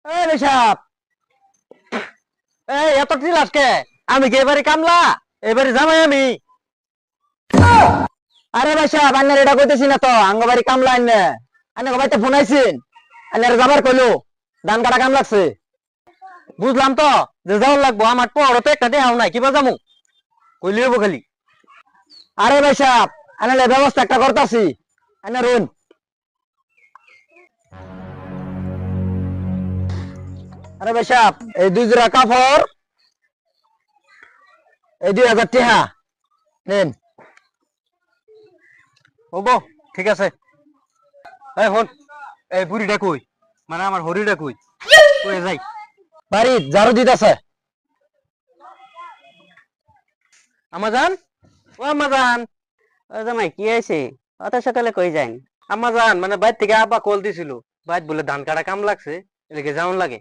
এই ঋষভ, এই এত টিল আজকে আমি কি এবারে কামলা? এবারে জামাই আমি। আরে ভাই সাহেব, আন্নার এটা কইতেছি না তো আঙ্গবাড়ি কামলা আন্নে। আন্না বাড়িতে ফোন আইছেন, আন্নার যাবার কইলো ধান কাটা কাম লাগছে। বুঝলাম তো যে যাওয়ার লাগবো, আমার পর তো একটা দেহাও নাই, কিবা যামু কইলি হবো খালি। আরে ভাই সাহেব, আন্নার ব্যবস্থা একটা করতাছি, আন্না রুন। আরে ভাই সাহেব, এই 2 জোড়া কাপড়, এই 2000 টাকা নেন। ওগো, ঠিক আছে। এই হন, এই বুড়িটা কই, মানে আমার হরিটা কই, কই যাই বাড়ি ঝাড়ু দিতেছে। আমাজান, ও আমাজান। ও জামাই কি হয়েছে? অত সকালে কই যান? আমাজান মানে বাইর থেকে আব্বা কল দিছিল, বাইর বলে ধান কাটা কাম লাগছে, এদিকে যাওন লাগে।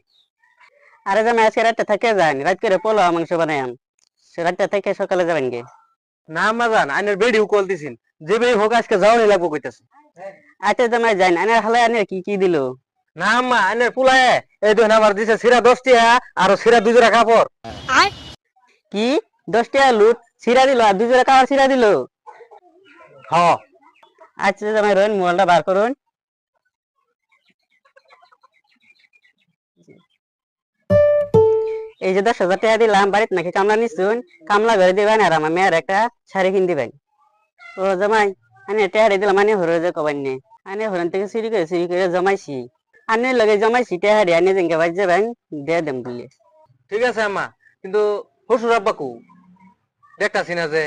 আরে জামাই আজকে রাতটা থেকে যান, রাত করে পোলাও মাংস বানায়াম, সে রাতটা থেকে সকালে যাবেন গে। না আমাজান, আইনের বেডিও কল দিছিল, যে বেই হোক আজকে যাওয়ানি লাগবো কইতাছে। আচ্ছা জামাই যান, আনের হালায় আনের কি কি দিল? না আম্মা, আইনের পুলায় এই দেখুন আমার দিছে সিরা 10 টাকা আর সিরা 2 জোড়া কাপড়। কি 10 টাকা লুট সিরা দিল আর 2 জোড়া কাপড় সিরা দিল? হ। আচ্ছা জামাই রোন মোবাইলটা বার করুন। এই যে 10,000 টাকা দিলাম, বাড়িতে নাকি কামলা নিচ্ছুন, কামলা ঘরে দিবেন আর আমার মেয়ের একটা শাড়ি কিন দিবেন। ও জামাই, আনে টেহারে দিলাম, আনে হরে যে কবান নে, আনে হরেন থেকে চুরি করে জমাইছি, আনে লগে জমাইছি টেহারে, আনে যেনকে বাজ যাবেন দিয়ে দেম বলে। ঠিক আছে আম্মা, কিন্তু শ্বশুর আব্বা কো দেখতাছি না যে।